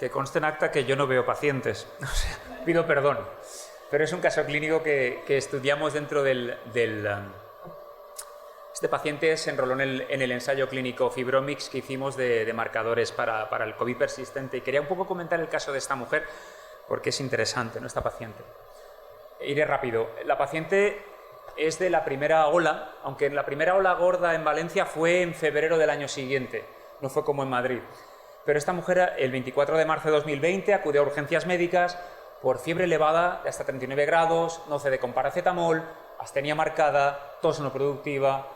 Que conste en acta que yo no veo pacientes, o sea, pido perdón, pero es un caso clínico que estudiamos dentro este paciente se enroló en el ensayo clínico Fibromics que hicimos de marcadores para el COVID persistente, y quería un poco comentar el caso de esta mujer porque es interesante, ¿no? Esta paciente. Iré rápido. La paciente es de la primera ola, aunque la primera ola gorda en Valencia fue en febrero del año siguiente, no fue como en Madrid. Pero esta mujer, el 24 de marzo de 2020, acudió a urgencias médicas por fiebre elevada de hasta 39 grados, no cede con paracetamol, astenia marcada, tos no productiva,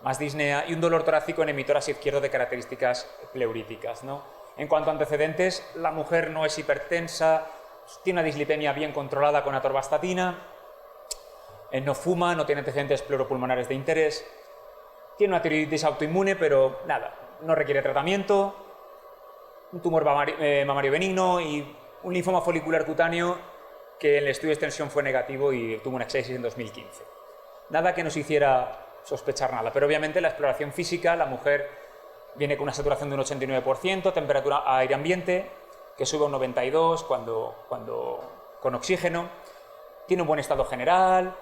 más disnea y un dolor torácico en hemitórax izquierdo de características pleuríticas, ¿no? En cuanto a antecedentes, la mujer no es hipertensa, tiene una dislipemia bien controlada con atorvastatina, no fuma, no tiene antecedentes pleuropulmonares de interés, tiene una tiroiditis autoinmune, pero nada, no requiere tratamiento, un tumor mamario benigno y un linfoma folicular cutáneo que en el estudio de extensión fue negativo y tuvo una exégesis en 2015. Nada que nos hiciera sospechar nada, pero obviamente la exploración física, la mujer viene con una saturación de un 89%, temperatura a aire ambiente, que sube a un 92 con oxígeno, tiene un buen estado general,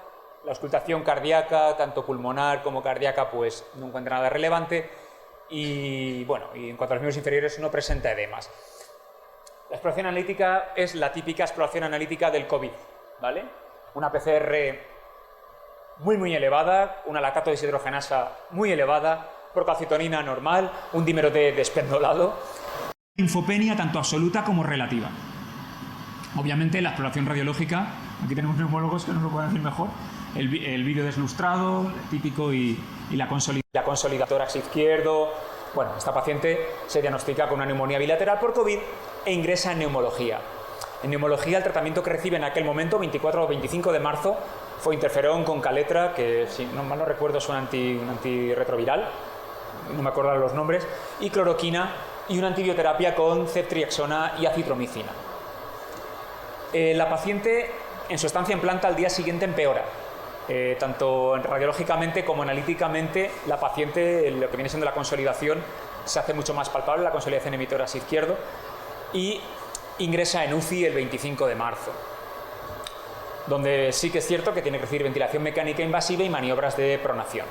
la auscultación cardíaca, tanto pulmonar como cardíaca, pues no encuentra nada relevante. Y bueno, y en cuanto a los miembros inferiores no presenta edemas. La exploración analítica es la típica exploración analítica del COVID, ¿vale? Una PCR muy elevada, una lactato deshidrogenasa muy elevada, procalcitonina normal, un dímero D despendolado. Linfopenia tanto absoluta como relativa. Obviamente la exploración radiológica, aquí tenemos neumólogos que nos lo pueden decir mejor, el vídeo deslustrado, típico, y la consolidación tórax izquierdo. Bueno, esta paciente se diagnostica con una neumonía bilateral por COVID e ingresa en neumología. En neumología el tratamiento que recibe en aquel momento, 24 o 25 de marzo, fue interferón con caletra, que si no mal no recuerdo es un antirretroviral, no me acuerdo los nombres, y cloroquina y una antibioterapia con ceftriaxona y acitromicina. La paciente en su estancia en planta al día siguiente empeora. Tanto radiológicamente como analíticamente, la paciente, lo que viene siendo la consolidación, se hace mucho más palpable, la consolidación en hemitórax izquierdo, y ingresa en UCI el 25 de marzo, donde sí que es cierto que tiene que recibir ventilación mecánica invasiva y maniobras de pronación.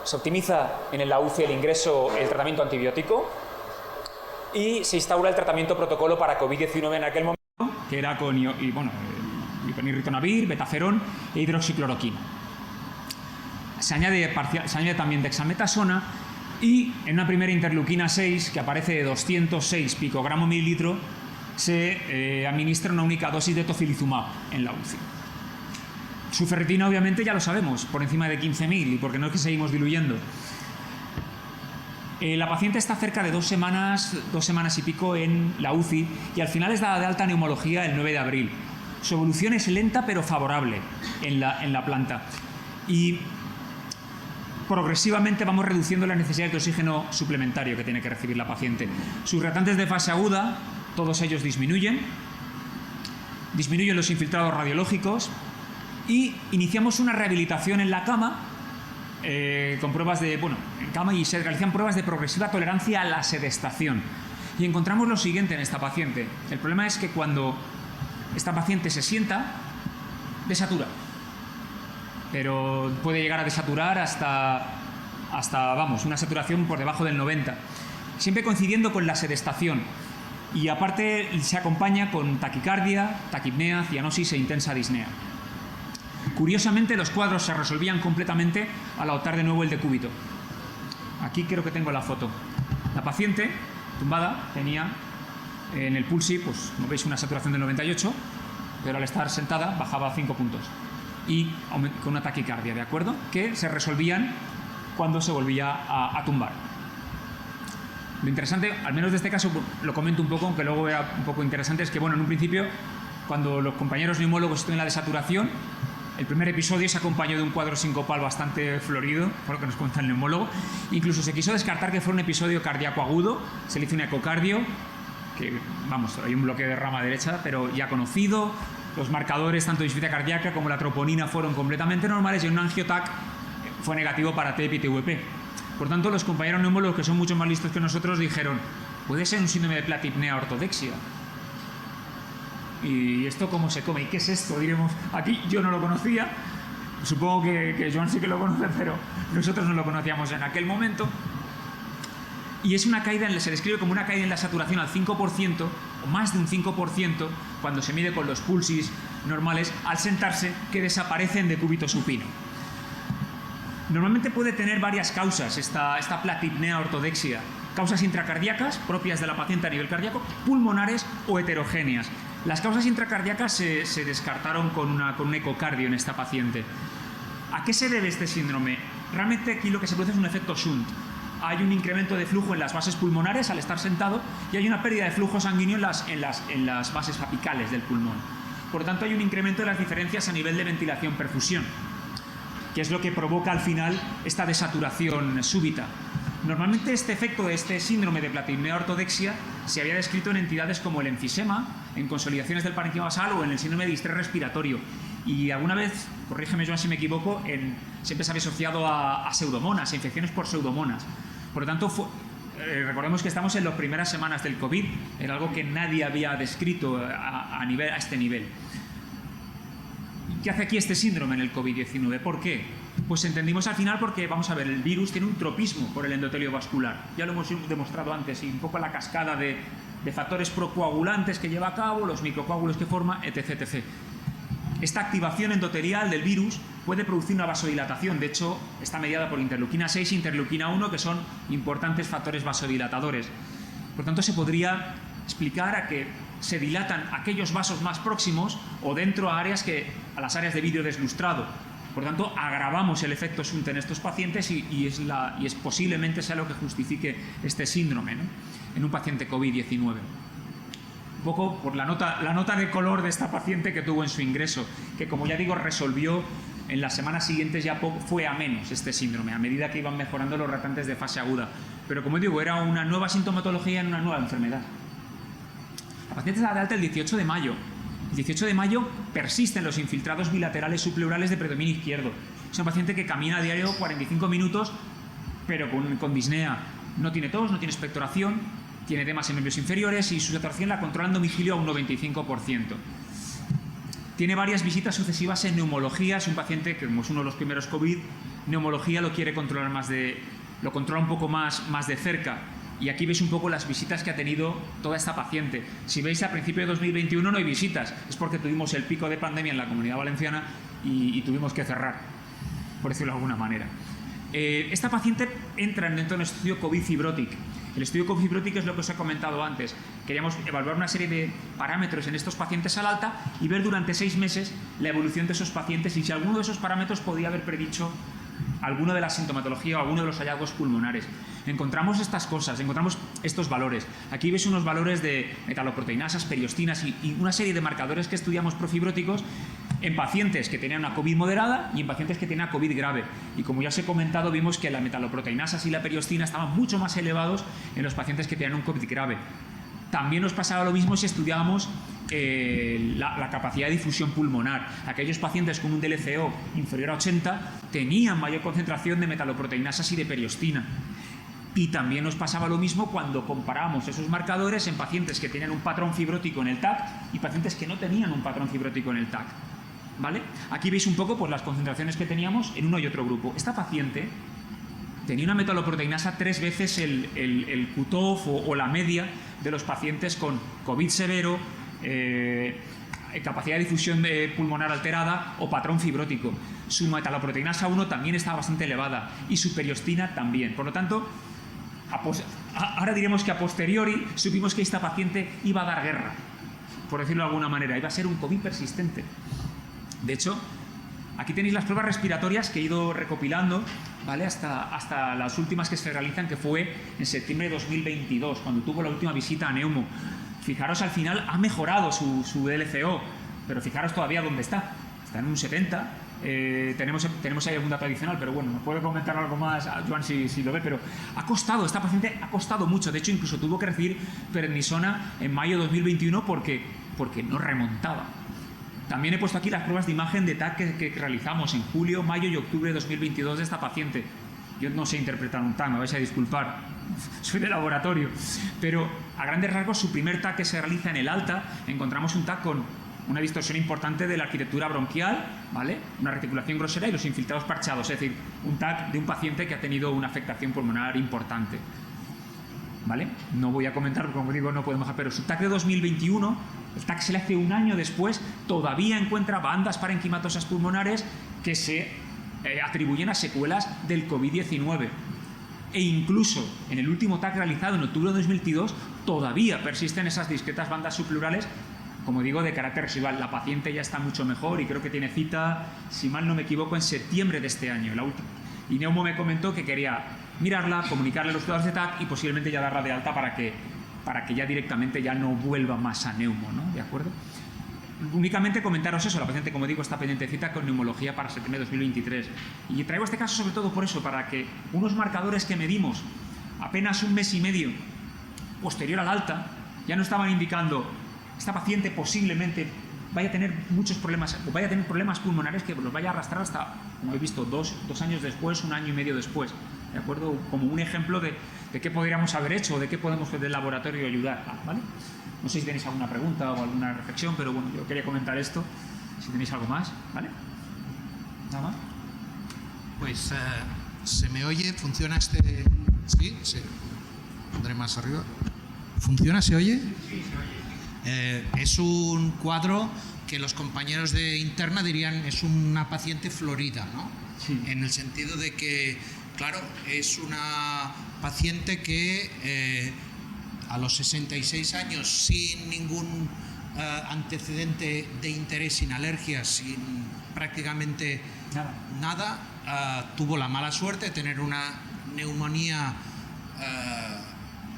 Se optimiza en la UCI el ingreso, el tratamiento antibiótico, y se instaura el tratamiento protocolo para COVID-19 en aquel momento, que era con ritonavir, betaferón e hidroxicloroquina. Se añade también dexametasona y en una primera interleuquina 6, que aparece de 206 picogramo mililitro, se administra una única dosis de tocilizumab en la UCI. Su ferritina, obviamente, ya lo sabemos, por encima de 15.000, y porque no es que seguimos diluyendo. La paciente está cerca de 2 semanas y pico en la UCI y al final es dada de alta a neumología el 9 de abril. Su evolución es lenta pero favorable en la planta y progresivamente vamos reduciendo las necesidades de oxígeno suplementario que tiene que recibir la paciente. Sus reactantes de fase aguda, todos ellos disminuyen los infiltrados radiológicos y iniciamos una rehabilitación en la cama con pruebas en cama, y se realizan pruebas de progresiva tolerancia a la sedestación. Y encontramos lo siguiente en esta paciente. El problema es que cuando esta paciente se sienta, desatura. Pero puede llegar a desaturar hasta una saturación por debajo del 90. Siempre coincidiendo con la sedestación. Y aparte se acompaña con taquicardia, taquipnea, cianosis e intensa disnea. Curiosamente, los cuadros se resolvían completamente al adoptar de nuevo el decúbito. Aquí creo que tengo la foto. La paciente, tumbada, tenía en el pulsi, pues como veis, una saturación del 98, pero al estar sentada bajaba 5 puntos. Y con una taquicardia, ¿de acuerdo? Que se resolvían cuando se volvía a tumbar. Lo interesante, al menos de este caso, lo comento un poco, aunque luego era un poco interesante, es que, bueno, en un principio, cuando los compañeros neumólogos estuvieron en la desaturación, el primer episodio se acompañó de un cuadro sincopal bastante florido, por lo que nos cuenta el neumólogo. Incluso se quiso descartar que fuera un episodio cardíaco agudo, se le hizo un ecocardio, que, vamos, hay un bloqueo de rama derecha, pero ya conocido. Los marcadores, tanto de insuficiencia cardíaca como la troponina, fueron completamente normales y en un angiotac fue negativo para TEP y TVP. Por tanto, los compañeros neumólogos, que son mucho más listos que nosotros, dijeron: puede ser un síndrome de platipnea ortodexia. ¿Y esto cómo se come? ¿Y qué es esto? Diremos, aquí yo no lo conocía, supongo que Joan sí que lo conoce, pero nosotros no lo conocíamos en aquel momento. Y es una caída, se describe como una caída en la saturación al 5%, o más de un 5%, cuando se mide con los pulsis normales, al sentarse, que desaparece en decúbito supino. Normalmente puede tener varias causas esta platipnea ortodexia. Causas intracardíacas, propias de la paciente a nivel cardíaco, pulmonares o heterogéneas. Las causas intracardíacas se descartaron con un ecocardio en esta paciente. ¿A qué se debe este síndrome? Realmente aquí lo que se produce es un efecto shunt. Hay un incremento de flujo en las bases pulmonares al estar sentado y hay una pérdida de flujo sanguíneo en las bases apicales del pulmón. Por lo tanto, hay un incremento de las diferencias a nivel de ventilación-perfusión, que es lo que provoca al final esta desaturación súbita. Normalmente este efecto de este síndrome de platipnea ortodexia se había descrito en entidades como el enfisema, en consolidaciones del parénquima basal o en el síndrome de distrés respiratorio. Y alguna vez, corrígeme Joan si me equivoco, siempre se había asociado a pseudomonas, a infecciones por pseudomonas. Por lo tanto, recordemos que estamos en las primeras semanas del COVID, era algo que nadie había descrito a este nivel. ¿Qué hace aquí este síndrome en el COVID-19? ¿Por qué? Pues entendimos al final porque, vamos a ver, el virus tiene un tropismo por el endotelio vascular. Ya lo hemos demostrado antes, y un poco la cascada de factores procoagulantes que lleva a cabo, los microcoágulos que forma, etc, etc. Esta activación endotelial del virus puede producir una vasodilatación. De hecho, está mediada por interleuquina 6 e interleuquina 1, que son importantes factores vasodilatadores. Por tanto, se podría explicar a que se dilatan aquellos vasos más próximos o dentro a las áreas de vidrio deslustrado. Por tanto, agravamos el efecto shunt en estos pacientes y posiblemente sea lo que justifique este síndrome, ¿no?, en un paciente COVID-19. Un poco por la nota de color de esta paciente que tuvo en su ingreso, que, como ya digo, resolvió en las semanas siguientes, ya fue a menos este síndrome, a medida que iban mejorando los retantes de fase aguda. Pero, como digo, era una nueva sintomatología en una nueva enfermedad. La paciente se da de alta el 18 de mayo. El 18 de mayo persisten los infiltrados bilaterales subpleurales de predominio izquierdo. Es una paciente que camina a diario 45 minutos, pero con disnea. No tiene tos, no tiene expectoración, tiene edemas en miembros inferiores y su saturación la controla en domicilio a un 95%. Tiene varias visitas sucesivas en neumología. Es un paciente que, como es uno de los primeros COVID, neumología lo quiere controlar lo controla un poco más de cerca. Y aquí veis un poco las visitas que ha tenido toda esta paciente. Si veis, a principio de 2021 no hay visitas. Es porque tuvimos el pico de pandemia en la Comunidad Valenciana y tuvimos que cerrar, por decirlo de alguna manera. Esta paciente entra dentro de un estudio COVID-Fibrotic. El estudio COVID-Fibrotic es lo que os he comentado antes. Queríamos evaluar una serie de parámetros en estos pacientes al alta y ver durante 6 meses la evolución de esos pacientes y si alguno de esos parámetros podía haber predicho alguno de la sintomatología o alguno de los hallazgos pulmonares. Encontramos estas cosas, encontramos estos valores. Aquí veis unos valores de metaloproteinasas, periostinas y una serie de marcadores que estudiamos profibróticos en pacientes que tenían una COVID moderada y en pacientes que tenían COVID grave. Y como ya os he comentado, vimos que la metaloproteinasas y la periostina estaban mucho más elevados en los pacientes que tenían un COVID grave. También nos pasaba lo mismo si estudiábamos la capacidad de difusión pulmonar. Aquellos pacientes con un DLCO inferior a 80 tenían mayor concentración de metaloproteinasas y de periostina. Y también nos pasaba lo mismo cuando comparábamos esos marcadores en pacientes que tenían un patrón fibrótico en el TAC y pacientes que no tenían un patrón fibrótico en el TAC. ¿Vale? Aquí veis un poco pues, las concentraciones que teníamos en uno y otro grupo. Esta paciente tenía una metaloproteinasa 3 veces el cutoff o la media de los pacientes con COVID severo, capacidad de difusión pulmonar alterada o patrón fibrótico. Su metaloproteinasa 1 también estaba bastante elevada y su periostina también. Por lo tanto, ahora diremos que a posteriori supimos que esta paciente iba a dar guerra, por decirlo de alguna manera, iba a ser un COVID persistente. De hecho, aquí tenéis las pruebas respiratorias que he ido recopilando, ¿vale? hasta las últimas que se realizan, que fue en septiembre de 2022, cuando tuvo la última visita a Neumo. Fijaros, al final ha mejorado su DLCO, pero fijaros todavía dónde está. Está en un 70. Tenemos ahí algún dato adicional, pero bueno, nos puede comentar algo más, Joan, si lo ve, pero esta paciente ha costado mucho. De hecho, incluso tuvo que recibir prednisona en mayo de 2021 porque no remontaba. También he puesto aquí las pruebas de imagen de TAC que realizamos en julio, mayo y octubre de 2022 de esta paciente. yo no sé interpretar un TAC, me vais a disculpar, soy de laboratorio, pero a grandes rasgos su primer TAC que se realiza en el alta, encontramos un TAC con una distorsión importante de la arquitectura bronquial, ¿vale? Una reticulación grosera y los infiltrados parchados, es decir, un TAC de un paciente que ha tenido una afectación pulmonar importante, ¿vale? No voy a comentar, porque como digo, no podemos, pero su TAC de 2021, el TAC se le hace un año después, todavía encuentra bandas parenquimatosas pulmonares que se atribuyen a secuelas del COVID-19. E incluso en el último TAC realizado en octubre de 2022, todavía persisten esas discretas bandas subpleurales, como digo, de carácter residual. La paciente ya está mucho mejor y creo que tiene cita, si mal no me equivoco, en septiembre de este año, la última. Y Neumo me comentó que quería mirarla, comunicarle los resultados de TAC y posiblemente ya darla de alta para que ya directamente ya no vuelva más a Neumo, ¿no? ¿De acuerdo? Únicamente comentaros eso, la paciente, como digo, está pendiente de cita con neumología para septiembre de 2023. Y traigo este caso sobre todo por eso, para que unos marcadores que medimos apenas un mes y medio posterior al alta, ya no estaban indicando esta paciente posiblemente vaya a tener muchos problemas, o vaya a tener problemas pulmonares que los vaya a arrastrar hasta, como he visto, dos años después, un año y medio después. ¿De acuerdo? Como un ejemplo de qué podríamos haber hecho, o de qué podemos desde el laboratorio ayudar, ¿vale? No sé si tenéis alguna pregunta o alguna reflexión, pero bueno, yo quería comentar esto. Si tenéis algo más, ¿vale? ¿Nada más? Pues se me oye, funciona este... ¿Sí? Sí. Pondré más arriba. ¿Funciona? ¿Se oye? Sí, se oye. Es un cuadro que los compañeros de interna dirían es una paciente florida, ¿no? Sí. En el sentido de que, claro, es una paciente que a los 66 años, sin ningún antecedente de interés, sin alergias, sin prácticamente nada, tuvo la mala suerte de tener una neumonía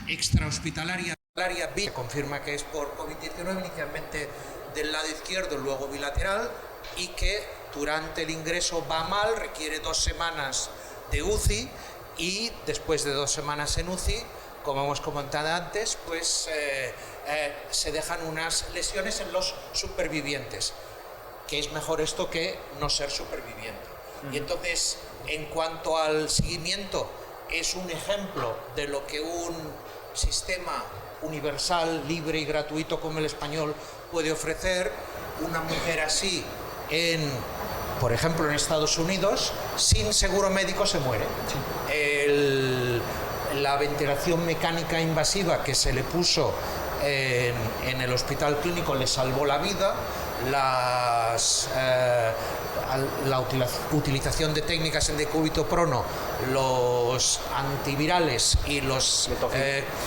extrahospitalaria. Confirma que es por COVID-19, inicialmente del lado izquierdo, luego bilateral, y que durante el ingreso va mal, requiere 2 semanas de UCI, y después de 2 semanas en UCI, como hemos comentado antes, pues se dejan unas lesiones en los supervivientes, que es mejor esto que no ser superviviente. Y entonces, en cuanto al seguimiento, es un ejemplo de lo que un sistema universal, libre y gratuito como el español puede ofrecer. Una mujer así, por ejemplo en Estados Unidos, sin seguro médico se muere. Sí. La ventilación mecánica invasiva que se le puso en el hospital clínico le salvó la vida. La utilización de técnicas en decúbito prono, los antivirales y los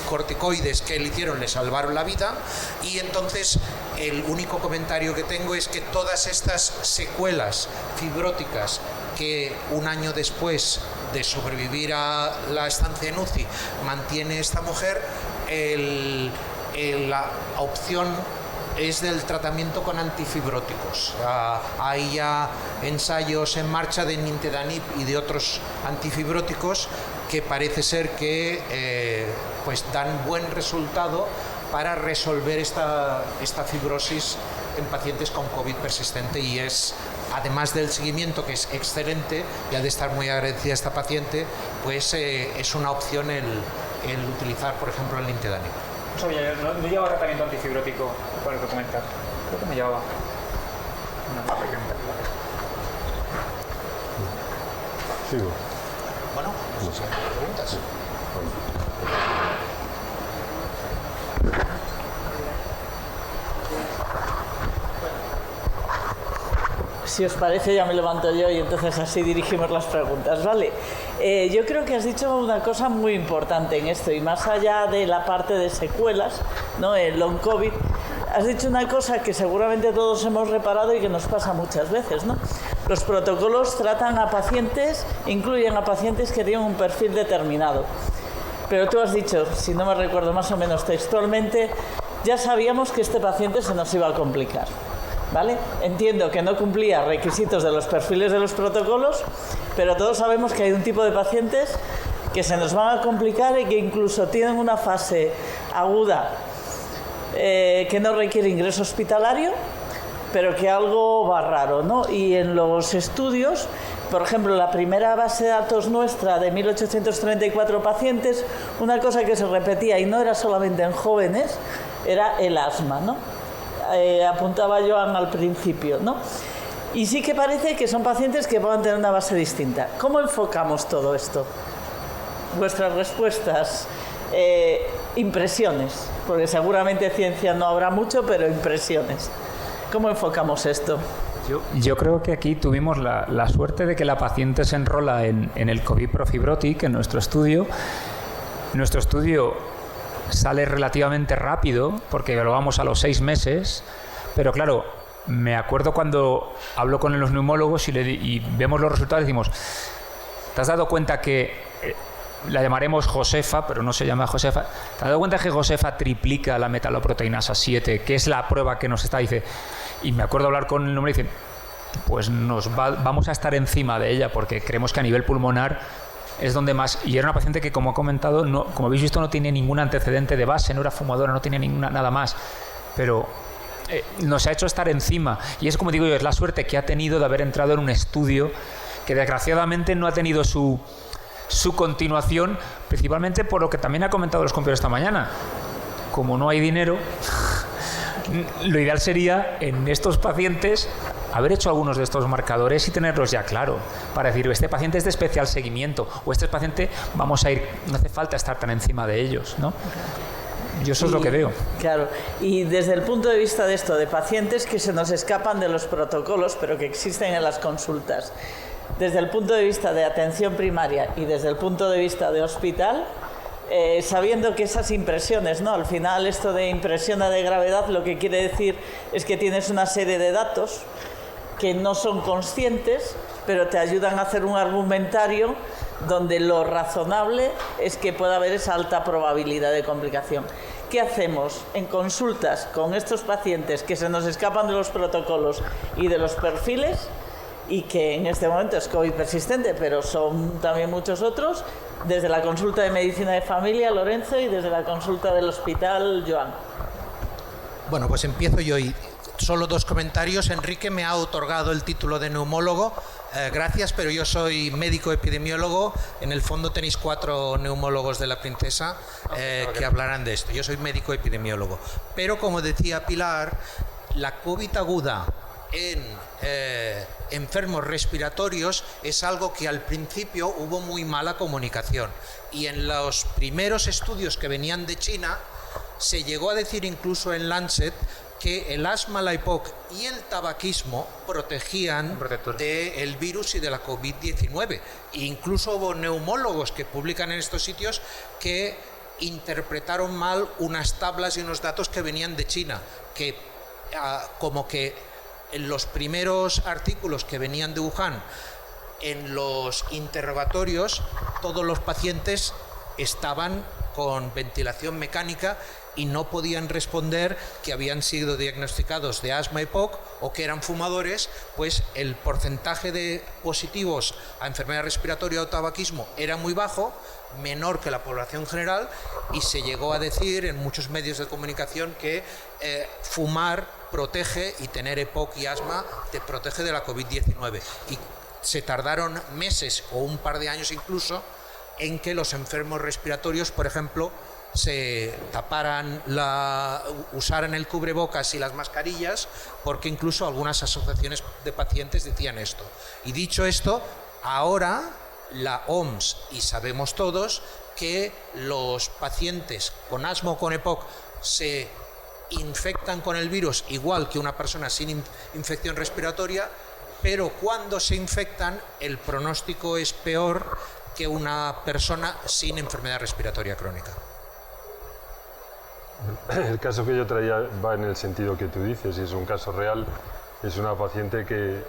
corticoides que le hicieron le salvaron la vida. Y entonces el único comentario que tengo es que todas estas secuelas fibróticas que un año después de sobrevivir a la estancia en UCI mantiene esta mujer, la opción es del tratamiento con antifibróticos. Hay ya ensayos en marcha de nintedanib y de otros antifibróticos que parece ser que pues dan buen resultado para resolver esta fibrosis en pacientes con COVID persistente, y es, además del seguimiento que es excelente y ha de estar muy agradecida esta paciente, pues es una opción el utilizar, por ejemplo, el nintedanib. No llevaba tratamiento antifibrótico para documentar. Creo que me llevaba una pregunta. Sigo. Bueno, no sé si hay preguntas. Si os parece, ya me levanto yo y entonces así dirigimos las preguntas, ¿vale? Yo creo que has dicho una cosa muy importante en esto, y más allá de la parte de secuelas, ¿no? El long COVID, has dicho una cosa que seguramente todos hemos reparado y que nos pasa muchas veces, ¿no? Los protocolos tratan a pacientes, incluyen a pacientes que tienen un perfil determinado. Pero tú has dicho, si no me recuerdo más o menos textualmente, ya sabíamos que este paciente se nos iba a complicar. ¿Vale? Entiendo que no cumplía requisitos de los perfiles de los protocolos, pero todos sabemos que hay un tipo de pacientes que se nos van a complicar y que incluso tienen una fase aguda que no requiere ingreso hospitalario, pero que algo va raro, ¿no? Y en los estudios por ejemplo, la primera base de datos nuestra de 1834 pacientes, una cosa que se repetía y no era solamente en jóvenes, era el asma, ¿no? Apuntaba Joan al principio, ¿no? Y sí que parece que son pacientes que puedan tener una base distinta. ¿Cómo enfocamos todo esto? Vuestras respuestas, impresiones, porque seguramente ciencia no habrá mucho, pero impresiones. ¿Cómo enfocamos esto? Yo creo que aquí tuvimos la suerte de que la paciente se enrola en el COVID Profibrotic, en nuestro estudio. Nuestro estudio sale relativamente rápido, porque lo vamos a los 6 meses, pero claro, me acuerdo cuando hablo con los neumólogos y vemos los resultados, decimos, ¿te has dado cuenta que la llamaremos Josefa, pero no se llama Josefa? ¿Te has dado cuenta que Josefa triplica la metaloproteinasa 7, que es la prueba que nos está, dice? Y me acuerdo hablar con el nombre y dicen, pues vamos a estar encima de ella, porque creemos que a nivel pulmonar es donde más... Y era una paciente que, como he comentado, como habéis visto, no tiene ningún antecedente de base, no era fumadora, no tenía nada más, pero nos ha hecho estar encima. Y es, como digo yo, es la suerte que ha tenido de haber entrado en un estudio que desgraciadamente no ha tenido su continuación, principalmente por lo que también ha comentado los compañeros esta mañana. Como no hay dinero, lo ideal sería en estos pacientes haber hecho algunos de estos marcadores y tenerlos ya claro, para decir, este paciente es de especial seguimiento, o este paciente vamos a ir, no hace falta estar tan encima de ellos, ¿no? Yo eso es lo que veo. Claro, y desde el punto de vista de esto, de pacientes que se nos escapan de los protocolos, pero que existen en las consultas, desde el punto de vista de atención primaria y desde el punto de vista de hospital, sabiendo que esas impresiones, ¿no? Al final esto de impresión de gravedad lo que quiere decir es que tienes una serie de datos que no son conscientes, pero te ayudan a hacer un argumentario donde lo razonable es que pueda haber esa alta probabilidad de complicación. ¿Qué hacemos en consultas con estos pacientes que se nos escapan de los protocolos y de los perfiles y que en este momento es COVID persistente, pero son también muchos otros, desde la consulta de medicina de familia, Lorenzo, y desde la consulta del hospital, Joan? Bueno, pues empiezo yo y solo 2 comentarios. Enrique me ha otorgado el título de neumólogo. Gracias, pero yo soy médico epidemiólogo. En el fondo tenéis 4 neumólogos de la Princesa que hablarán de esto. Yo soy médico epidemiólogo. Pero como decía Pilar, la COVID aguda en enfermos respiratorios es algo que al principio hubo muy mala comunicación. Y en los primeros estudios que venían de China se llegó a decir incluso en Lancet que el asma, la EPOC y el tabaquismo protegían del virus y de la COVID-19. E incluso hubo neumólogos que publican en estos sitios que interpretaron mal unas tablas y unos datos que venían de China, que como que en los primeros artículos que venían de Wuhan, en los interrogatorios, todos los pacientes estaban con ventilación mecánica y no podían responder que habían sido diagnosticados de asma EPOC o que eran fumadores, pues el porcentaje de positivos a enfermedad respiratoria o tabaquismo era muy bajo, menor que la población general, y se llegó a decir en muchos medios de comunicación que fumar protege y tener EPOC y asma te protege de la COVID-19. Y se tardaron meses o un par de años incluso en que los enfermos respiratorios, por ejemplo, se taparan, usaran el cubrebocas y las mascarillas, porque incluso algunas asociaciones de pacientes decían esto. Y dicho esto, ahora la OMS, y sabemos todos, que los pacientes con asma o con EPOC se infectan con el virus igual que una persona sin infección respiratoria, pero cuando se infectan el pronóstico es peor que una persona sin enfermedad respiratoria crónica. El caso que yo traía va en el sentido que tú dices, y es un caso real. Es una paciente que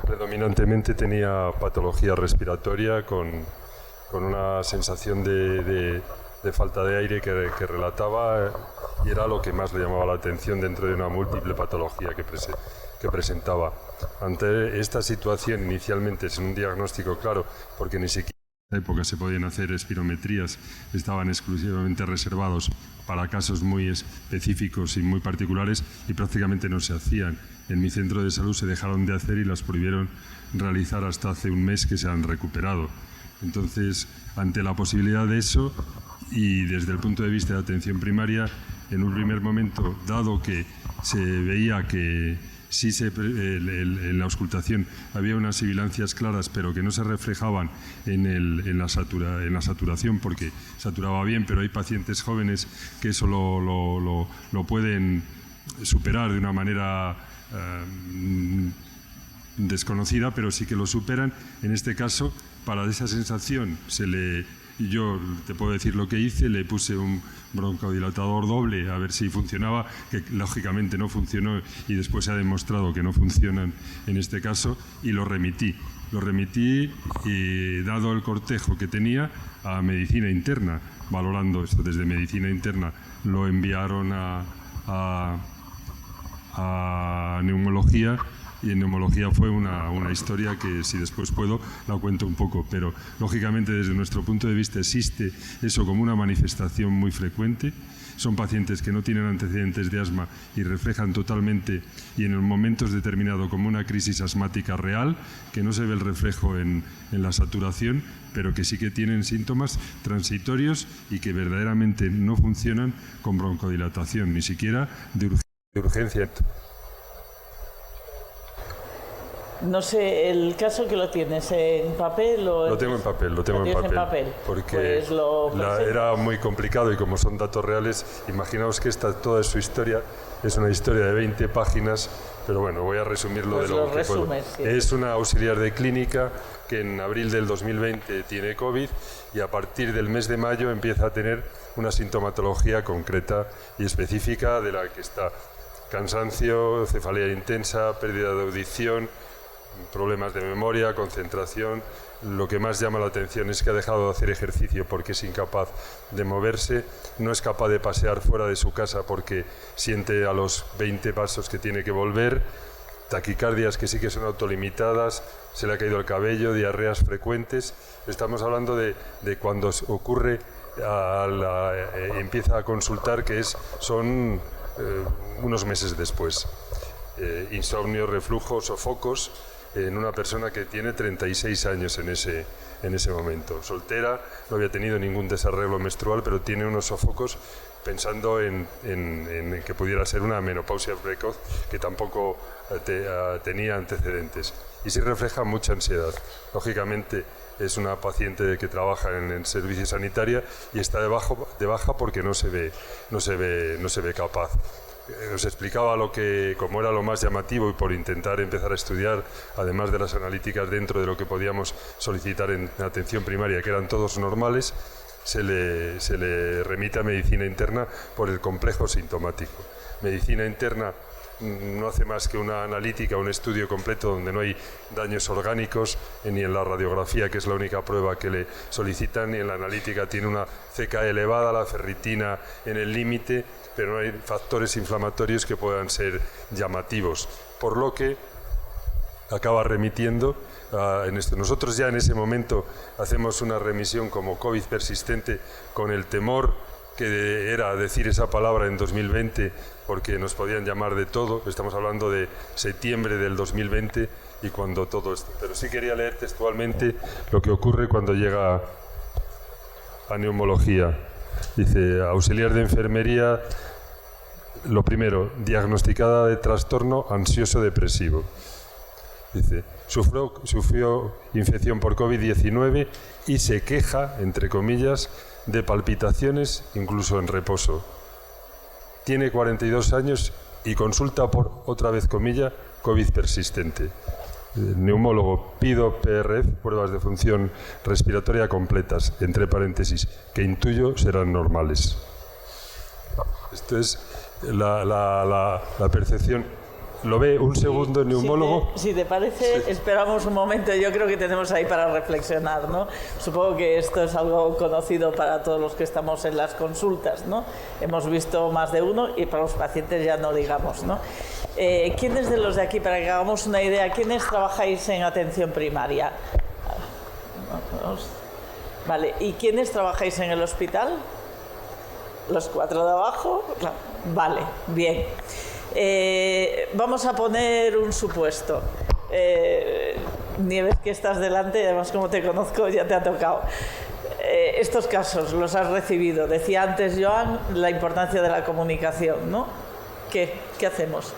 predominantemente tenía patología respiratoria con una sensación de falta de aire que relataba, y era lo que más le llamaba la atención dentro de una múltiple patología que presentaba. Ante esta situación, inicialmente sin un diagnóstico claro, porque ni siquiera en esa época se podían hacer espirometrías, estaban exclusivamente reservados para casos muy específicos y muy particulares y prácticamente no se hacían. en mi centro de salud se dejaron de hacer y las prohibieron realizar hasta hace un mes que se han recuperado. Entonces, ante la posibilidad de eso y desde el punto de vista de atención primaria, en un primer momento, dado que se veía que sí en la auscultación había unas sibilancias claras, pero que no se reflejaban en la saturación, porque saturaba bien, pero hay pacientes jóvenes que eso lo pueden superar de una manera desconocida, pero sí que lo superan. En este caso, para esa sensación, yo te puedo decir lo que hice, le puse un broncodilatador doble a ver si funcionaba, que lógicamente no funcionó y después se ha demostrado que no funcionan en este caso, y lo remití. Lo remití y, dado el cortejo que tenía, a medicina interna, valorando esto desde medicina interna, lo enviaron a neumología. Y en neumología fue una historia que, si después puedo, la cuento un poco. Pero, lógicamente, desde nuestro punto de vista existe eso como una manifestación muy frecuente. Son pacientes que no tienen antecedentes de asma y reflejan totalmente, y en momentos determinados, como una crisis asmática real, que no se ve el reflejo en la saturación, pero que sí que tienen síntomas transitorios y que verdaderamente no funcionan con broncodilatación, ni siquiera de urgencia. No sé, el caso que lo tienes en papel o... Lo tengo en papel, porque pues era muy complicado y como son datos reales, imaginaos que toda su historia es una historia de 20 páginas, pero bueno, voy a resumirlo pues de lo que puedo. Sí. Es una auxiliar de clínica que en abril del 2020 tiene COVID y a partir del mes de mayo empieza a tener una sintomatología concreta y específica de la que está cansancio, cefalea intensa, pérdida de audición, problemas de memoria, concentración. Lo que más llama la atención es que ha dejado de hacer ejercicio porque es incapaz de moverse, no es capaz de pasear fuera de su casa porque siente a los 20 pasos que tiene que volver, taquicardias que sí que son autolimitadas, se le ha caído el cabello, diarreas frecuentes. Estamos hablando de cuando ocurre, empieza a consultar, que son unos meses después. Insomnio, reflujo, sofocos, en una persona que tiene 36 años en ese momento. Soltera, no había tenido ningún desarreglo menstrual, pero tiene unos sofocos pensando en que pudiera ser una menopausia precoz, que tampoco tenía antecedentes. Y sí refleja mucha ansiedad. Lógicamente, es una paciente que trabaja en el servicio sanitario y está de baja porque no se ve capaz. Os explicaba como era lo más llamativo, y por intentar empezar a estudiar, además de las analíticas dentro de lo que podíamos solicitar en atención primaria, que eran todos normales, se le remite a medicina interna por el complejo sintomático. Medicina interna no hace más que una analítica, un estudio completo donde no hay daños orgánicos, ni en la radiografía, que es la única prueba que le solicitan, ni en la analítica tiene una CK elevada, la ferritina en el límite, pero no hay factores inflamatorios que puedan ser llamativos, por lo que acaba remitiendo en esto. Nosotros ya en ese momento hacemos una remisión como COVID persistente con el temor que era decir esa palabra en 2020 porque nos podían llamar de todo. Estamos hablando de septiembre del 2020 y cuando todo esto. Pero sí quería leer textualmente lo que ocurre cuando llega a neumología. Dice, auxiliar de enfermería, lo primero, diagnosticada de trastorno ansioso-depresivo. Dice, sufrió infección por COVID-19 y se queja, entre comillas, de palpitaciones incluso en reposo. Tiene 42 años y consulta por, otra vez comilla, COVID persistente. Neumólogo, pido PRF, pruebas de función respiratoria completas, entre paréntesis, que intuyo serán normales. Esto es la percepción. ¿Lo ve un segundo el neumólogo? Si te parece, sí. Esperamos un momento. Yo creo que tenemos ahí para reflexionar, ¿no? Supongo que esto es algo conocido para todos los que estamos en las consultas, ¿no? Hemos visto más de uno y para los pacientes ya no digamos, ¿no? ¿Quiénes de los de aquí, para que hagamos una idea, quiénes trabajáis en atención primaria? Vale, ¿y quiénes trabajáis en el hospital? ¿Los 4 de abajo? Vale, bien. Vamos a poner un supuesto. Nieves, que estás delante, además como te conozco ya te ha tocado. Estos casos los has recibido. Decía antes Joan la importancia de la comunicación, ¿no? ¿Qué hacemos?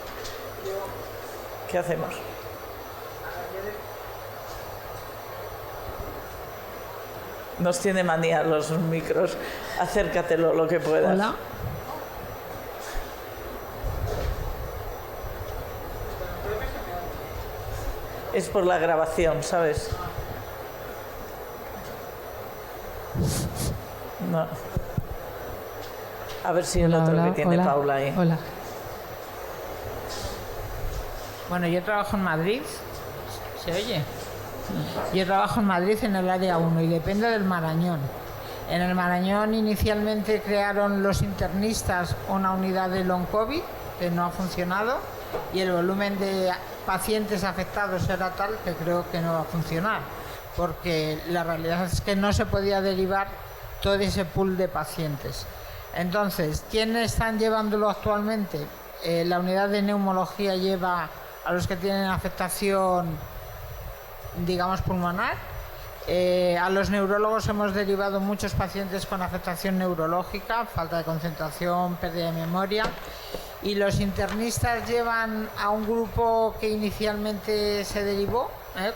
¿Qué hacemos? Nos tiene manía los micros. Acércatelo lo que puedas. Hola. Es por la grabación, ¿sabes? No. A ver si el otro que tiene Paula ahí. Hola. Bueno, yo trabajo en Madrid. ¿Se oye? Yo trabajo en Madrid en el área 1 y depende del Marañón. En el Marañón inicialmente crearon los internistas una unidad de long COVID que no ha funcionado y el volumen de pacientes afectados era tal que creo que no va a funcionar, porque la realidad es que no se podía derivar todo ese pool de pacientes. Entonces, ¿quiénes están llevándolo actualmente? La unidad de neumología lleva a los que tienen afectación, digamos, pulmonar. A los neurólogos hemos derivado muchos pacientes con afectación neurológica, falta de concentración, pérdida de memoria. Y los internistas llevan a un grupo que inicialmente se derivó,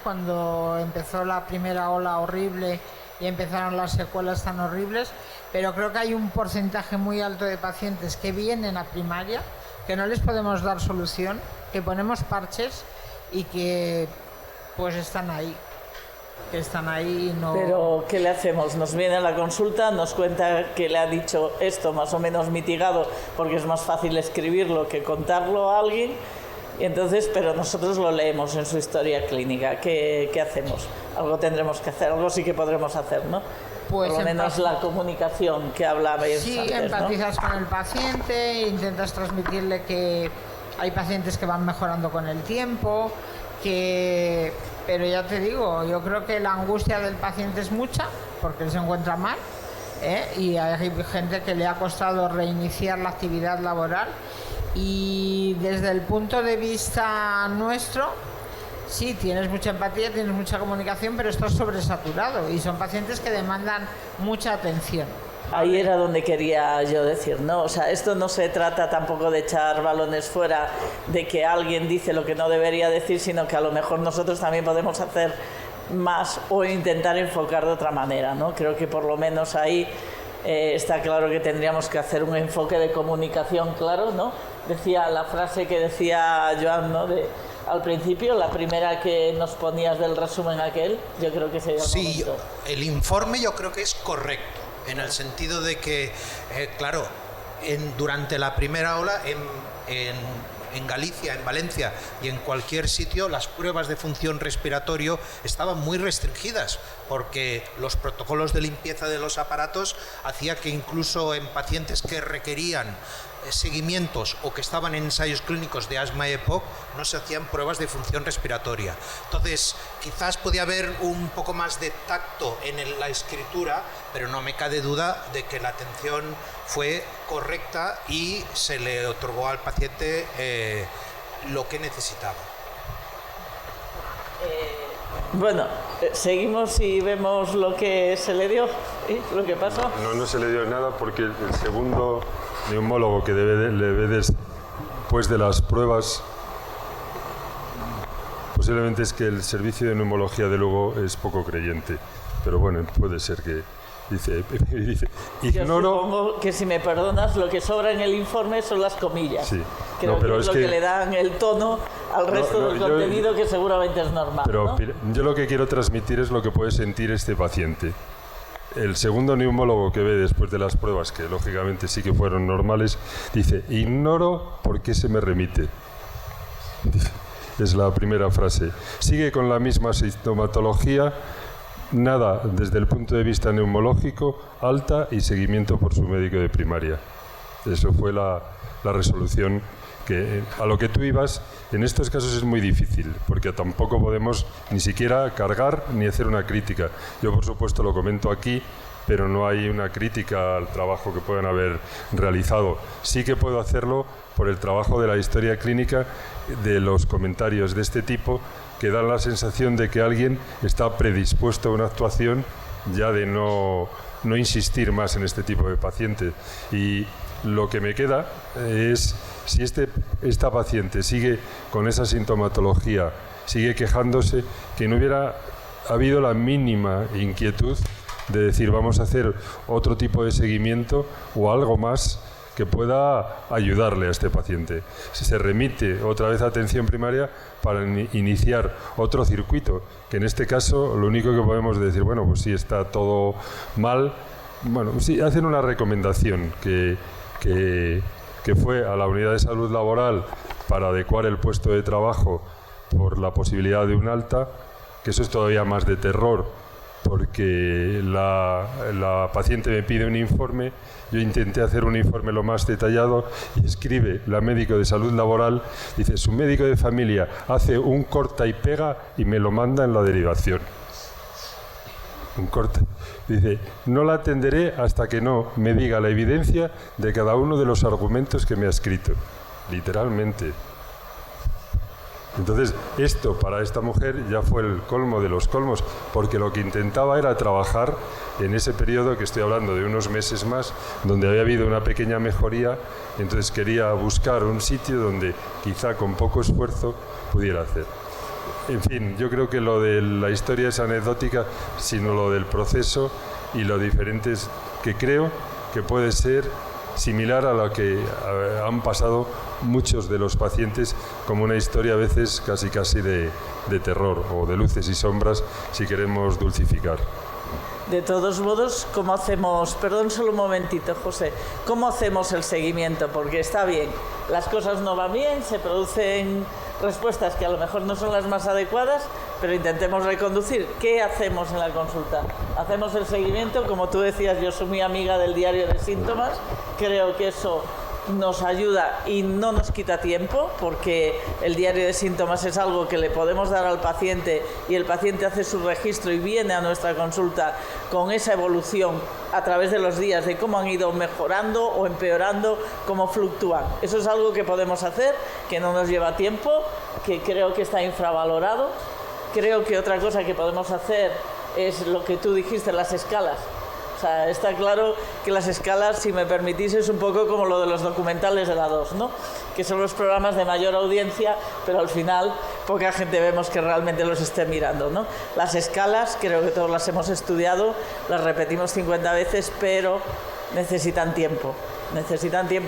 cuando empezó la primera ola horrible y empezaron las secuelas tan horribles, pero creo que hay un porcentaje muy alto de pacientes que vienen a primaria, que no les podemos dar solución, que ponemos parches y que pues están ahí. Que están ahí y no... Pero, ¿qué le hacemos? Nos viene a la consulta, nos cuenta que le ha dicho esto más o menos mitigado, porque es más fácil escribirlo que contarlo a alguien, y entonces, pero nosotros lo leemos en su historia clínica. ¿Qué hacemos? Algo tendremos que hacer, algo sí que podremos hacer, ¿no? Pues por lo menos la comunicación que hablabais sí, antes, empatizas, ¿no? Con el paciente, intentas transmitirle que hay pacientes que van mejorando con el tiempo, pero ya te digo, yo creo que la angustia del paciente es mucha porque él se encuentra mal, y hay gente que le ha costado reiniciar la actividad laboral, y desde el punto de vista nuestro, sí, tienes mucha empatía, tienes mucha comunicación, pero estás sobresaturado y son pacientes que demandan mucha atención. Ahí era donde quería yo decir, ¿no? O sea, esto no se trata tampoco de echar balones fuera, de que alguien dice lo que no debería decir, sino que a lo mejor nosotros también podemos hacer más o intentar enfocar de otra manera, ¿no? Creo que por lo menos ahí está claro que tendríamos que hacer un enfoque de comunicación claro, ¿no? Decía la frase que decía Joan, ¿no? Al principio, la primera que nos ponías del resumen aquel, yo creo que sería el momento. Sí, el informe yo creo que es correcto, en el sentido de que, claro, durante la primera ola en Galicia, en Valencia y en cualquier sitio, las pruebas de función respiratorio estaban muy restringidas porque los protocolos de limpieza de los aparatos hacía que incluso en pacientes que requerían seguimientos o que estaban en ensayos clínicos de asma y EPOC no se hacían pruebas de función respiratoria. Entonces, quizás podía haber un poco más de tacto en la escritura, pero no me cabe duda de que la atención fue correcta y se le otorgó al paciente lo que necesitaba. Bueno, seguimos y vemos lo que se le dio, ¿sí? Lo que pasó. No se le dio nada porque el segundo neumólogo que le ve después de las pruebas, posiblemente es que el servicio de neumología de Lugo es poco creyente, pero bueno, puede ser que dice ignoro. Yo supongo que, si me perdonas, lo que sobra en el informe son las comillas. Sí. Creo que es lo que le dan el tono al resto del contenido, que seguramente es normal. Pero ¿no? yo lo que quiero transmitir es lo que puede sentir este paciente. El segundo neumólogo que ve después de las pruebas, que lógicamente sí que fueron normales, dice: ignoro por qué se me remite. Es la primera frase. Sigue con la misma sintomatología, nada desde el punto de vista neumológico, alta y seguimiento por su médico de primaria. Eso fue la resolución. Que a lo que tú ibas, en estos casos es muy difícil, porque tampoco podemos ni siquiera cargar ni hacer una crítica. Yo, por supuesto, lo comento aquí pero no hay una crítica al trabajo que puedan haber realizado. Sí que puedo hacerlo por el trabajo de la historia clínica, de los comentarios de este tipo, que dan la sensación de que alguien está predispuesto a una actuación ya de no insistir más en este tipo de pacientes. Y lo que me queda es, si esta paciente sigue con esa sintomatología, sigue quejándose, que no hubiera habido la mínima inquietud de decir vamos a hacer otro tipo de seguimiento o algo más que pueda ayudarle a este paciente. Si se remite otra vez a atención primaria para iniciar otro circuito, que en este caso lo único que podemos decir, bueno, pues sí está todo mal, bueno, sí hacen una recomendación que fue a la unidad de salud laboral para adecuar el puesto de trabajo por la posibilidad de un alta, que eso es todavía más de terror, porque la paciente me pide un informe, yo intenté hacer un informe lo más detallado y escribe la médico de salud laboral, dice, su médico de familia hace un corta y pega y me lo manda en la derivación. Un corta. Dice, no la atenderé hasta que no me diga la evidencia de cada uno de los argumentos que me ha escrito. Literalmente. Entonces, esto para esta mujer ya fue el colmo de los colmos, porque lo que intentaba era trabajar en ese periodo, que estoy hablando de unos meses más, donde había habido una pequeña mejoría, entonces quería buscar un sitio donde quizá con poco esfuerzo pudiera hacer. En fin, yo creo que lo de la historia es anecdótica, sino lo del proceso y lo diferentes que creo que puede ser similar a lo que han pasado muchos de los pacientes, como una historia a veces casi de terror o de luces y sombras, si queremos dulcificar. De todos modos, ¿cómo hacemos? Perdón, solo un momentito, José. ¿Cómo hacemos el seguimiento? Porque está bien, las cosas no van bien, se producen respuestas que a lo mejor no son las más adecuadas, pero intentemos reconducir. ¿Qué hacemos en la consulta? Hacemos el seguimiento, como tú decías, yo soy muy amiga del diario de síntomas, creo que eso nos ayuda y no nos quita tiempo, porque el diario de síntomas es algo que le podemos dar al paciente y el paciente hace su registro y viene a nuestra consulta con esa evolución a través de los días de cómo han ido mejorando o empeorando, cómo fluctúan. Eso es algo que podemos hacer, que no nos lleva tiempo, que creo que está infravalorado. Creo que otra cosa que podemos hacer es lo que tú dijiste, las escalas. O sea, está claro que las escalas, si me permitís, es un poco como lo de los documentales de la 2, ¿no? Que son los programas de mayor audiencia, pero al final poca gente vemos que realmente los esté mirando, ¿no? Las escalas, creo que todos las hemos estudiado, las repetimos 50 veces, pero necesitan tiempo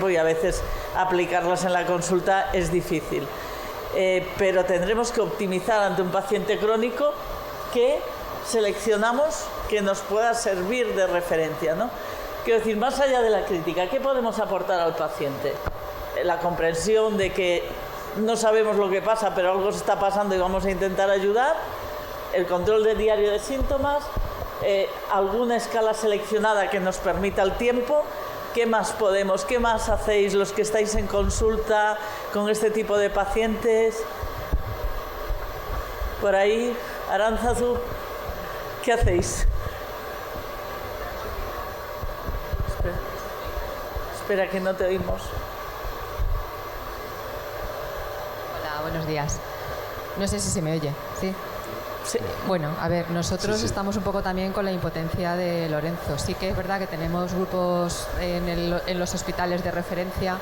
y a veces aplicarlas en la consulta es difícil. Pero tendremos que optimizar ante un paciente crónico que seleccionamos que nos pueda servir de referencia, ¿no? Quiero decir, más allá de la crítica, ¿qué podemos aportar al paciente? La comprensión de que no sabemos lo que pasa, pero algo se está pasando y vamos a intentar ayudar, el control del diario de síntomas, alguna escala seleccionada que nos permita el tiempo. ¿Qué más podemos? ¿Qué más hacéis los que estáis en consulta con este tipo de pacientes? Por ahí, Arantzazu, ¿qué hacéis? Espera que no te oímos. Hola, buenos días. No sé si se me oye, ¿sí? Sí. Bueno, a ver, nosotros Sí. estamos un poco también con la impotencia de Lorenzo. Sí que es verdad que tenemos grupos en los hospitales de referencia,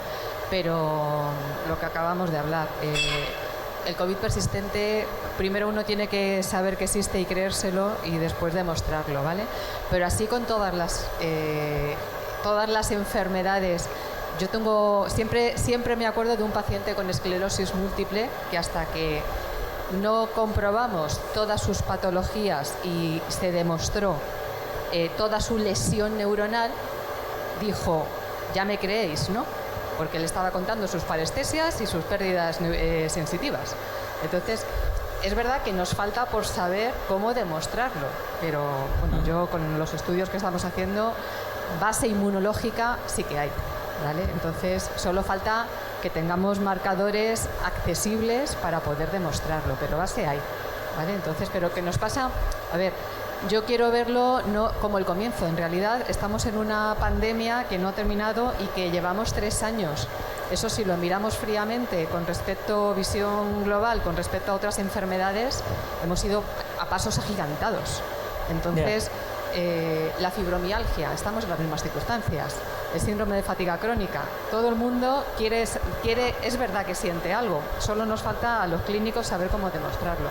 pero lo que acabamos de hablar, el COVID persistente, primero uno tiene que saber que existe y creérselo y después demostrarlo, ¿vale? Pero así con todas las enfermedades. Yo tengo siempre me acuerdo de un paciente con esclerosis múltiple que hasta que no comprobamos todas sus patologías y se demostró toda su lesión neuronal, dijo, ya me creéis, ¿no? Porque le estaba contando sus parestesias y sus pérdidas sensitivas. Entonces, es verdad que nos falta por saber cómo demostrarlo, pero bueno, yo con los estudios que estamos haciendo, base inmunológica sí que hay, ¿vale? Entonces, solo falta que tengamos marcadores accesibles para poder demostrarlo, pero base hay, ¿vale? Entonces, pero ¿qué nos pasa? A ver, yo quiero verlo no como el comienzo. En realidad estamos en una pandemia que no ha terminado y que llevamos 3 años. Eso si lo miramos fríamente con respecto a visión global, con respecto a otras enfermedades, hemos ido a pasos agigantados. Entonces, la fibromialgia, estamos en las mismas circunstancias. El síndrome de fatiga crónica, todo el mundo quiere, es verdad que siente algo, solo nos falta a los clínicos saber cómo demostrarlo.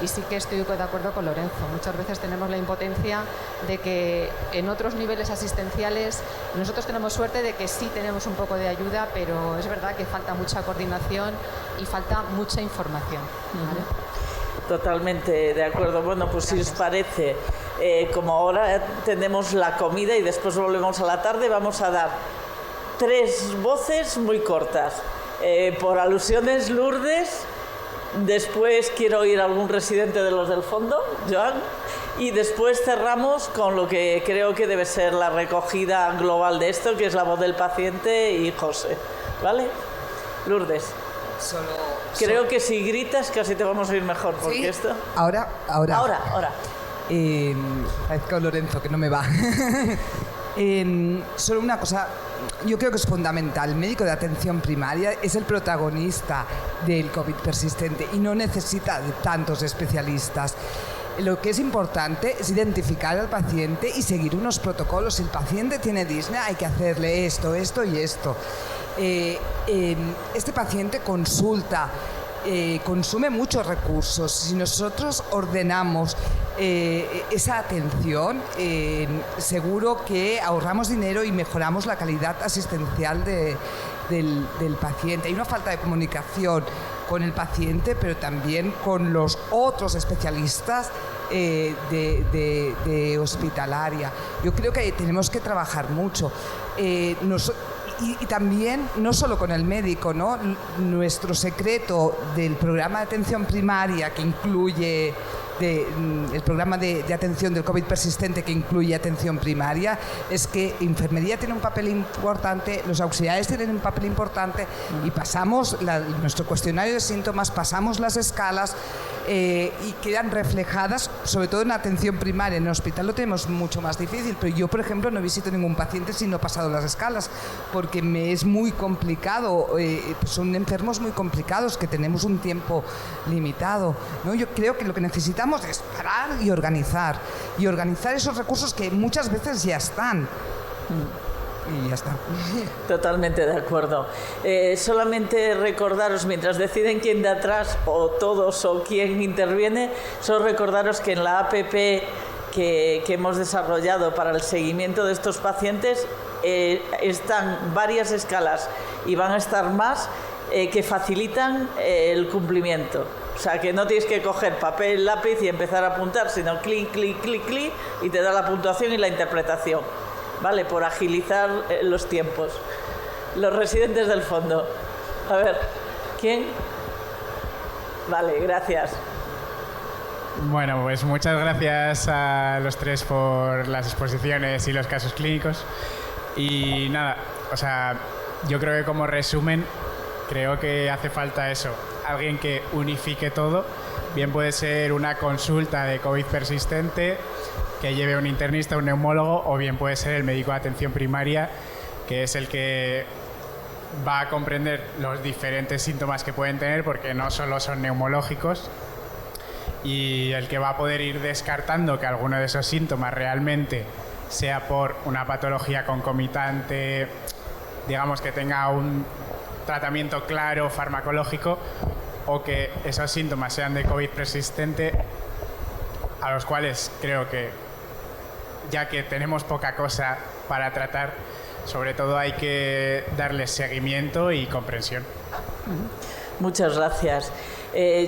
Y sí que estoy de acuerdo con Lorenzo, muchas veces tenemos la impotencia de que en otros niveles asistenciales nosotros tenemos suerte de que sí tenemos un poco de ayuda, pero es verdad que falta mucha coordinación y falta mucha información, ¿vale? Totalmente de acuerdo. Bueno, pues si os parece, como ahora tenemos la comida y después volvemos a la tarde, vamos a dar 3 voces muy cortas. Por alusiones, Lourdes, después quiero oír a algún residente de los del fondo, Joan, y después cerramos con lo que creo que debe ser la recogida global de esto, que es la voz del paciente y José, ¿vale? Lourdes. Creo que si gritas casi te vamos a oír mejor, porque ¿sí? esto... Ahora. Parezco Lorenzo, que no me va. Solo una cosa, yo creo que es fundamental. El médico de atención primaria es el protagonista del COVID persistente y no necesita de tantos especialistas. Lo que es importante es identificar al paciente y seguir unos protocolos. Si el paciente tiene disnea, hay que hacerle esto, esto y esto. Este paciente consulta, consume muchos recursos. Si nosotros ordenamos esa atención, seguro que ahorramos dinero y mejoramos la calidad asistencial del paciente. Hay una falta de comunicación con el paciente, pero también con los otros especialistas de hospitalaria. Yo creo que tenemos que trabajar mucho. Y también, no solo con el médico, ¿no? Nuestro secreto del programa de atención primaria, que incluye el programa de atención del COVID persistente, que incluye atención primaria, es que enfermería tiene un papel importante, los auxiliares tienen un papel importante y pasamos nuestro cuestionario de síntomas, pasamos las escalas y quedan reflejadas, sobre todo en atención primaria. En el hospital lo tenemos mucho más difícil, pero yo, por ejemplo, no visito ningún paciente si no he pasado las escalas, porque me es muy complicado, son enfermos muy complicados que tenemos un tiempo limitado, ¿no? Yo creo que lo que necesitamos es parar y organizar esos recursos que muchas veces ya están. Y ya está. Totalmente de acuerdo. Solamente recordaros, mientras deciden quién de atrás, o todos, o quién interviene, solo recordaros que en la APP que hemos desarrollado para el seguimiento de estos pacientes están varias escalas y van a estar más que facilitan el cumplimiento. O sea, que no tienes que coger papel, lápiz y empezar a apuntar, sino clic, clic, clic, clic, y te da la puntuación y la interpretación. ¿Vale? Por agilizar los tiempos. Los residentes del fondo. A ver, ¿quién? Vale, gracias. Bueno, pues muchas gracias a los 3 por las exposiciones y los casos clínicos. Y nada, o sea, yo creo que como resumen, creo que hace falta eso, alguien que unifique todo. Bien puede ser una consulta de COVID persistente que lleve un internista, un neumólogo, o bien puede ser el médico de atención primaria, que es el que va a comprender los diferentes síntomas que pueden tener, porque no solo son neumológicos, y el que va a poder ir descartando que alguno de esos síntomas realmente sea por una patología concomitante, digamos que tenga un tratamiento claro farmacológico, o que esos síntomas sean de COVID persistente, a los cuales creo que, ya que tenemos poca cosa para tratar, sobre todo hay que darles seguimiento y comprensión. Muchas gracias.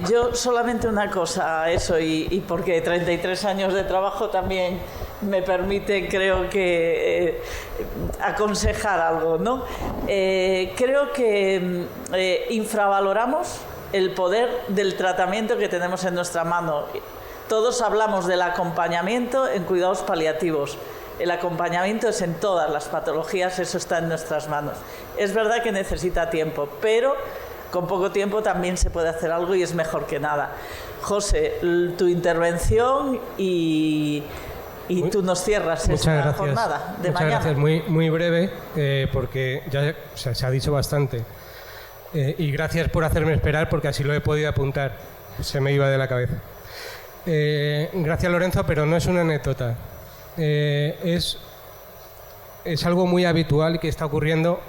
Yo solamente una cosa a eso, y porque 33 años de trabajo también me permiten, creo que, aconsejar algo, ¿no? Creo que infravaloramos el poder del tratamiento que tenemos en nuestra mano. Todos hablamos del acompañamiento en cuidados paliativos. El acompañamiento es en todas las patologías, eso está en nuestras manos. Es verdad que necesita tiempo, pero con poco tiempo también se puede hacer algo y es mejor que nada. José, tu intervención y tú nos cierras esta jornada de mañana. Muchas gracias. Muy breve, porque ya se ha dicho bastante. Y gracias por hacerme esperar, porque así lo he podido apuntar. Se me iba de la cabeza. Gracias, Lorenzo, pero no es una anécdota. Es algo muy habitual y que está ocurriendo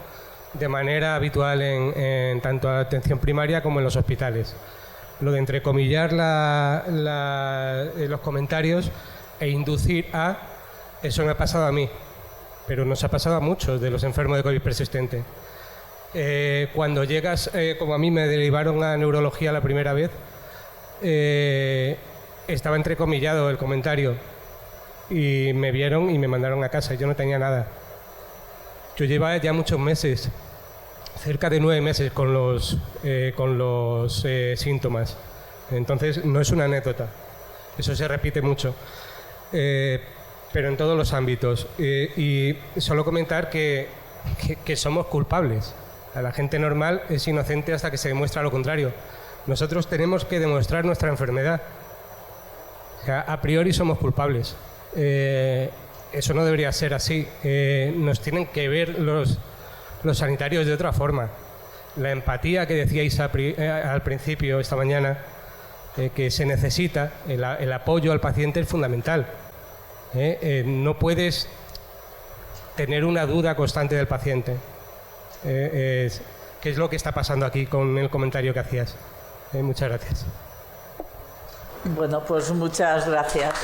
de manera habitual en tanto atención primaria como en los hospitales. Lo de entrecomillar los comentarios e inducir a... Eso me ha pasado a mí, pero nos ha pasado a muchos de los enfermos de COVID persistente. Cuando llegas, como a mí me derivaron a neurología la primera vez, estaba entrecomillado el comentario y me vieron y me mandaron a casa. Yo no tenía nada. Yo llevaba ya muchos meses, cerca de 9 meses con los síntomas. Entonces no es una anécdota, eso se repite mucho, pero en todos los ámbitos. Y solo comentar que somos culpables. La gente normal es inocente hasta que se demuestra lo contrario. Nosotros tenemos que demostrar nuestra enfermedad. O sea, a priori somos culpables. Eso no debería ser así. Nos tienen que ver los sanitarios de otra forma. La empatía que decíais al principio esta mañana, que se necesita, el apoyo al paciente es fundamental. No puedes tener una duda constante del paciente. ¿Qué es lo que está pasando aquí con el comentario que hacías? Muchas gracias. Bueno, pues muchas gracias.